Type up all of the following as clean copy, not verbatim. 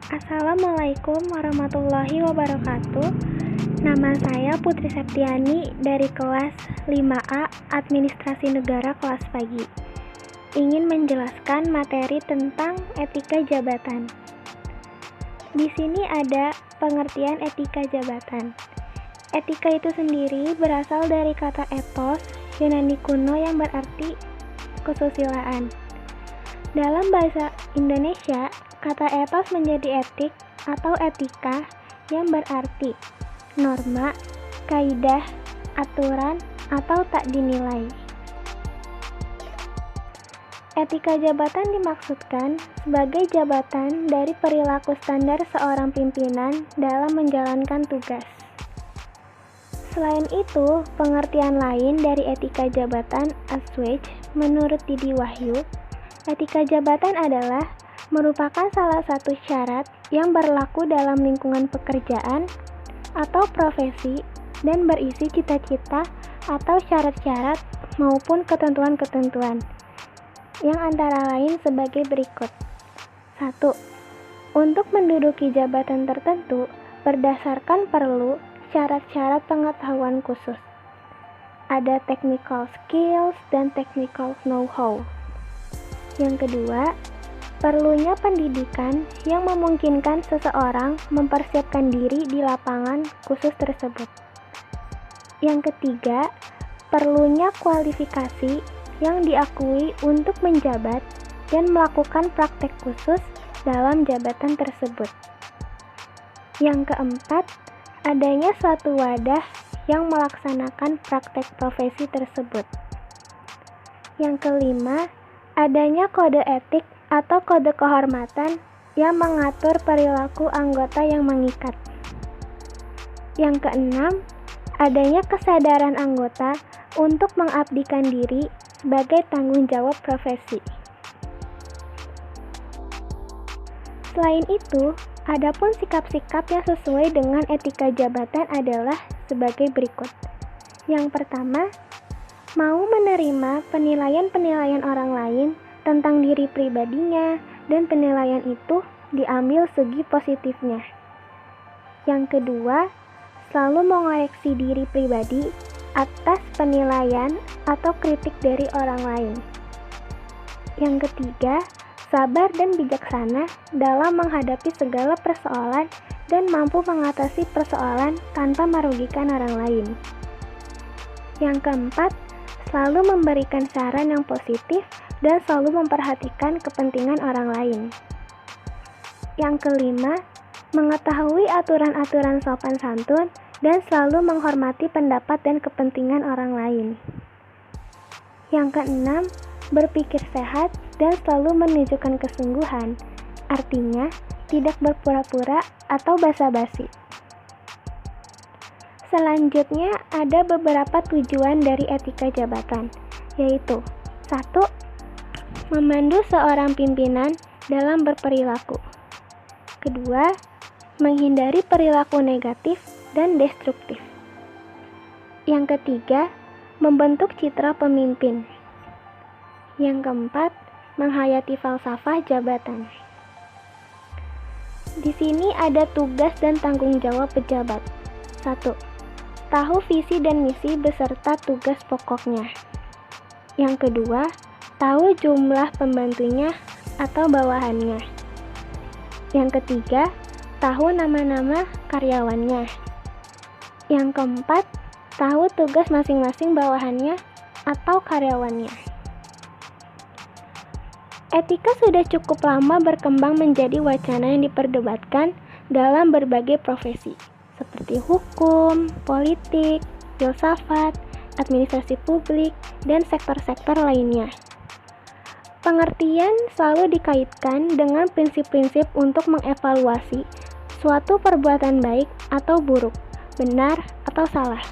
Assalamualaikum warahmatullahi wabarakatuh. Nama saya Putri Septiani dari kelas 5A Administrasi Negara kelas pagi. Ingin menjelaskan materi tentang etika jabatan. Di sini ada pengertian etika jabatan. Etika itu sendiri berasal dari kata ethos Yunani kuno yang berarti kesusilaan. Dalam bahasa Indonesia, kata ethos menjadi etik atau etika yang berarti norma, kaidah, aturan, atau tak dinilai. Etika jabatan dimaksudkan sebagai jabatan dari perilaku standar seorang pimpinan dalam menjalankan tugas. Selain itu, pengertian lain dari etika jabatan Aswege menurut Didi Wahyu, etika jabatan adalah merupakan salah satu syarat yang berlaku dalam lingkungan pekerjaan atau profesi dan berisi cita-cita atau syarat-syarat maupun ketentuan-ketentuan yang antara lain sebagai berikut. 1. Untuk menduduki jabatan tertentu berdasarkan perlu syarat-syarat pengetahuan khusus. Ada technical skills dan technical know-how. Yang kedua, perlunya pendidikan yang memungkinkan seseorang mempersiapkan diri di lapangan khusus tersebut. Yang ketiga, perlunya kualifikasi yang diakui untuk menjabat dan melakukan praktek khusus dalam jabatan tersebut. Yang keempat, adanya suatu wadah yang melaksanakan praktek profesi tersebut. Yang kelima, adanya kode etik atau kode kehormatan yang mengatur perilaku anggota yang mengikat. Yang keenam, adanya kesadaran anggota untuk mengabdikan diri sebagai tanggung jawab profesi. Selain itu, adapun sikap-sikap yang sesuai dengan etika jabatan adalah sebagai berikut. Yang pertama, mau menerima penilaian-penilaian orang lain tentang diri pribadinya dan penilaian itu diambil segi positifnya. Yang kedua, selalu mengoreksi diri pribadi atas penilaian atau kritik dari orang lain. Yang ketiga, sabar dan bijaksana dalam menghadapi segala persoalan dan mampu mengatasi persoalan tanpa merugikan orang lain. Yang keempat, selalu memberikan saran yang positif dan selalu memperhatikan kepentingan orang lain. Yang kelima, mengetahui aturan-aturan sopan santun dan selalu menghormati pendapat dan kepentingan orang lain. Yang keenam, berpikir sehat dan selalu menunjukkan kesungguhan, artinya tidak berpura-pura atau basa-basi. Selanjutnya ada beberapa tujuan dari etika jabatan, yaitu 1. Memandu seorang pimpinan dalam berperilaku. Kedua, menghindari perilaku negatif dan destruktif. Yang ketiga, membentuk citra pemimpin. Yang keempat, menghayati falsafah jabatan. Di sini ada tugas dan tanggung jawab pejabat. 1. Tahu visi dan misi beserta tugas pokoknya. Yang kedua, tahu jumlah pembantunya atau bawahannya. Yang ketiga, tahu nama-nama karyawannya. Yang keempat, tahu tugas masing-masing bawahannya atau karyawannya. Etika sudah cukup lama berkembang menjadi wacana yang diperdebatkan dalam berbagai profesi, seperti hukum, politik, filsafat, administrasi publik, dan sektor-sektor lainnya. Pengertian selalu dikaitkan dengan prinsip-prinsip untuk mengevaluasi suatu perbuatan baik atau buruk, benar atau salah.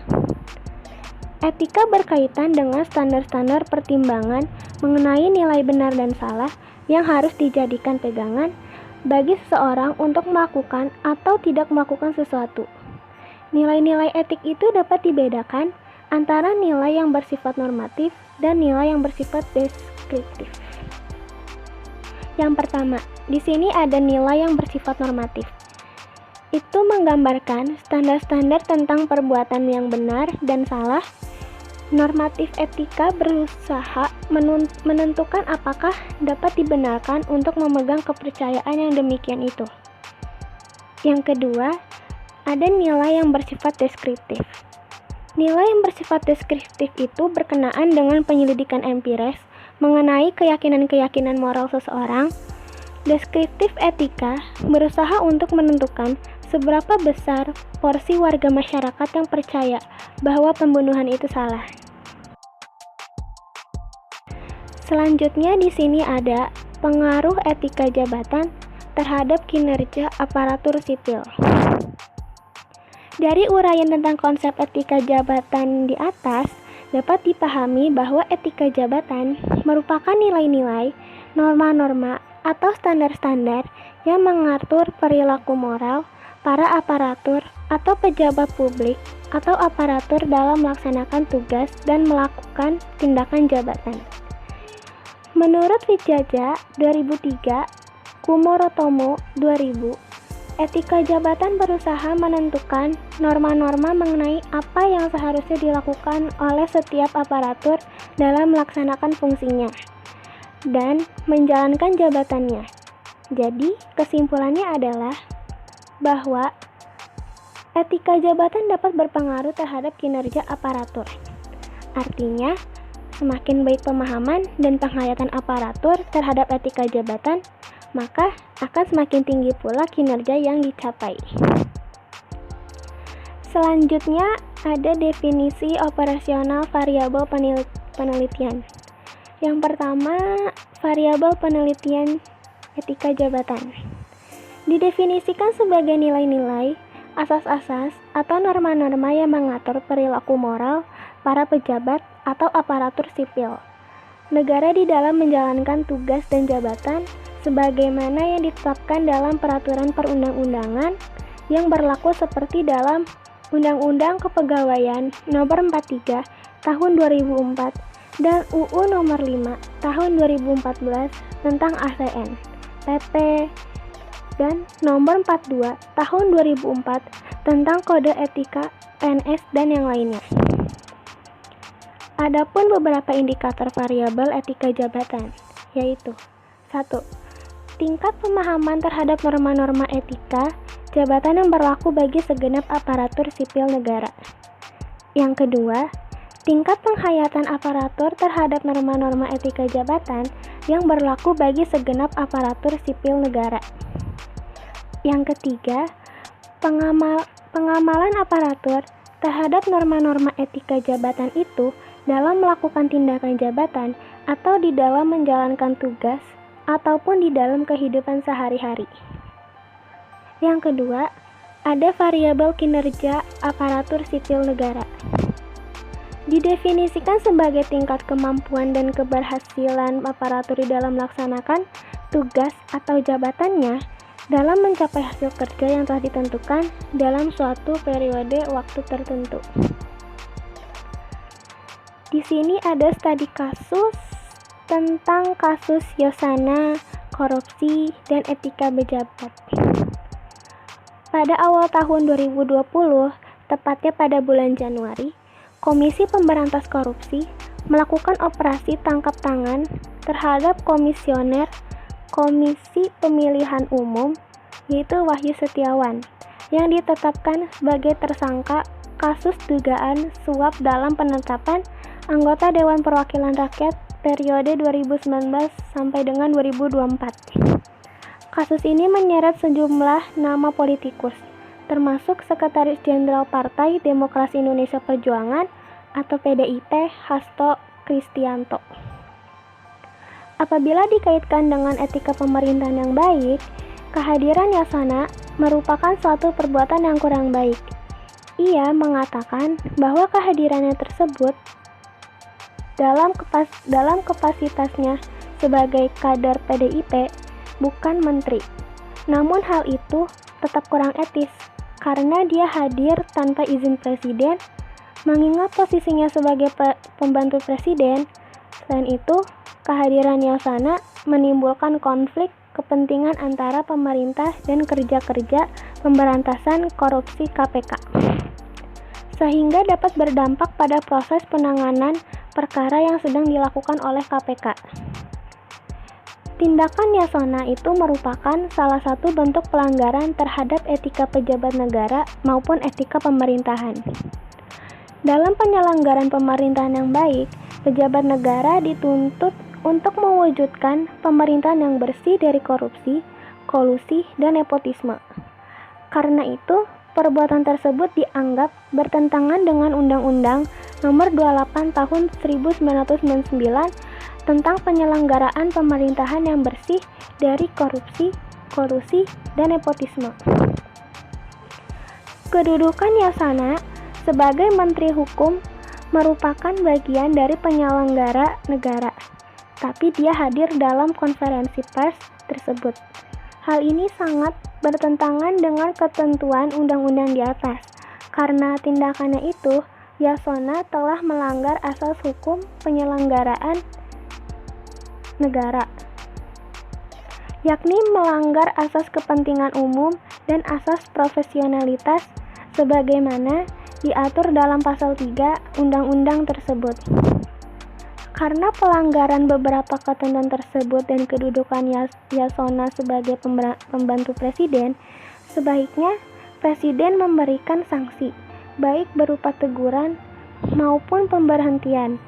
Etika berkaitan dengan standar-standar pertimbangan mengenai nilai benar dan salah yang harus dijadikan pegangan bagi seseorang untuk melakukan atau tidak melakukan sesuatu. Nilai-nilai etik itu dapat dibedakan antara nilai yang bersifat normatif dan nilai yang bersifat deskriptif. Yang pertama, di sini ada nilai yang bersifat normatif. Itu menggambarkan standar-standar tentang perbuatan yang benar dan salah. Normatif etika berusaha menentukan apakah dapat dibenarkan untuk memegang kepercayaan yang demikian itu. Yang kedua, ada nilai yang bersifat deskriptif. Nilai yang bersifat deskriptif itu berkenaan dengan penyelidikan empiris mengenai keyakinan-keyakinan moral seseorang. Deskriptif etika berusaha untuk menentukan seberapa besar porsi warga masyarakat yang percaya bahwa pembunuhan itu salah. Selanjutnya di sini ada pengaruh etika jabatan terhadap kinerja aparatur sipil. Dari uraian tentang konsep etika jabatan di atas, dapat dipahami bahwa etika jabatan merupakan nilai-nilai, norma-norma, atau standar-standar yang mengatur perilaku moral para aparatur atau pejabat publik atau aparatur dalam melaksanakan tugas dan melakukan tindakan jabatan. Menurut Wijaya 2003, Kumorotomo 2000, etika jabatan berusaha menentukan norma-norma mengenai apa yang seharusnya dilakukan oleh setiap aparatur dalam melaksanakan fungsinya dan menjalankan jabatannya. Jadi, kesimpulannya adalah bahwa etika jabatan dapat berpengaruh terhadap kinerja aparatur. Artinya, semakin baik pemahaman dan penghayatan aparatur terhadap etika jabatan, maka akan semakin tinggi pula kinerja yang dicapai. Selanjutnya, ada definisi operasional variabel penelitian. Yang pertama, variabel penelitian etika jabatan. Didefinisikan sebagai nilai-nilai, asas-asas, atau norma-norma yang mengatur perilaku moral para pejabat atau aparatur sipil negara di dalam menjalankan tugas dan jabatan sebagaimana yang ditetapkan dalam peraturan perundang-undangan yang berlaku seperti dalam Undang-Undang Kepegawaian Nomor 43 Tahun 2004 dan UU Nomor 5 Tahun 2014 tentang ASN, PP, dan Nomor 42 Tahun 2004 tentang Kode Etika PNS dan yang lainnya. Adapun beberapa indikator variabel etika jabatan, yaitu 1. Tingkat pemahaman terhadap norma-norma etika jabatan yang berlaku bagi segenap aparatur sipil negara. Yang kedua, tingkat penghayatan aparatur terhadap norma-norma etika jabatan yang berlaku bagi segenap aparatur sipil negara. Yang ketiga, pengamalan aparatur terhadap norma-norma etika jabatan itu dalam melakukan tindakan jabatan atau di dalam menjalankan tugas ataupun di dalam kehidupan sehari-hari. Yang kedua, ada variabel kinerja aparatur sipil negara. Didefinisikan sebagai tingkat kemampuan dan keberhasilan aparatur di dalam melaksanakan tugas atau jabatannya dalam mencapai hasil kerja yang telah ditentukan dalam suatu periode waktu tertentu. Di sini ada studi kasus tentang kasus Yosana, korupsi, dan etika pejabat. Pada awal tahun 2020, tepatnya pada bulan Januari, Komisi Pemberantas Korupsi melakukan operasi tangkap tangan terhadap komisioner Komisi Pemilihan Umum, yaitu Wahyu Setiawan, yang ditetapkan sebagai tersangka kasus dugaan suap dalam penetapan anggota Dewan Perwakilan Rakyat periode 2019 sampai dengan 2024. Kasus ini menyeret sejumlah nama politikus, termasuk Sekretaris Jenderal Partai Demokrasi Indonesia Perjuangan atau PDIP Hasto Kristianto. Apabila dikaitkan dengan etika pemerintahan yang baik, kehadiran Yasona merupakan suatu perbuatan yang kurang baik. Ia mengatakan bahwa kehadirannya tersebut dalam kapasitasnya sebagai kader PDIP bukan menteri. Namun hal itu tetap kurang etis karena dia hadir tanpa izin presiden, Mengingat posisinya sebagai pembantu presiden, selain itu, kehadiran Yasona menimbulkan konflik kepentingan antara pemerintah dan kerja-kerja pemberantasan korupsi KPK, sehingga dapat berdampak pada proses penanganan perkara yang sedang dilakukan oleh KPK. Tindakan Yasona itu merupakan salah satu bentuk pelanggaran terhadap etika pejabat negara maupun etika pemerintahan. Dalam penyelenggaraan pemerintahan yang baik, pejabat negara dituntut untuk mewujudkan pemerintahan yang bersih dari korupsi, kolusi, dan nepotisme. Karena itu, perbuatan tersebut dianggap bertentangan dengan Undang-Undang Nomor 28 Tahun 1999 tentang penyelenggaraan pemerintahan yang bersih dari korupsi, kolusi, dan nepotisme. Kedudukan Yasona sebagai Menteri Hukum merupakan bagian dari penyelenggara negara, tapi dia hadir dalam konferensi pers tersebut. Hal ini sangat bertentangan dengan ketentuan undang-undang di atas. Karena tindakannya itu, Yasona telah melanggar asas hukum penyelenggaraan negara, yakni melanggar asas kepentingan umum dan asas profesionalitas sebagaimana diatur dalam pasal 3 undang-undang tersebut. Karena pelanggaran beberapa ketentuan tersebut dan kedudukan Yasona sebagai pembantu presiden, sebaiknya presiden memberikan sanksi, baik berupa teguran maupun pemberhentian,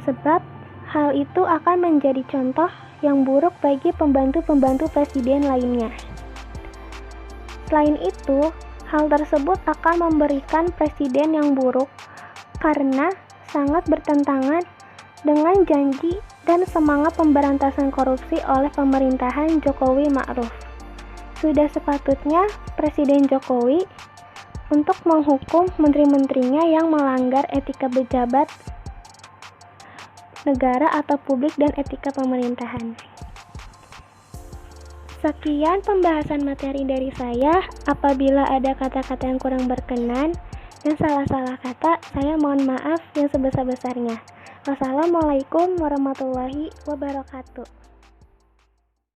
sebab hal itu akan menjadi contoh yang buruk bagi pembantu-pembantu presiden lainnya. Selain itu, hal tersebut akan memberikan presiden yang buruk karena sangat bertentangan dengan janji dan semangat pemberantasan korupsi oleh pemerintahan Jokowi Ma'ruf. Sudah sepatutnya Presiden Jokowi untuk menghukum menteri-menterinya yang melanggar etika pejabat negara atau publik dan etika pemerintahan. Sekian pembahasan materi dari saya. Apabila ada kata-kata yang kurang berkenan dan salah-salah kata, saya mohon maaf yang sebesar-besarnya. Wassalamualaikum warahmatullahi wabarakatuh.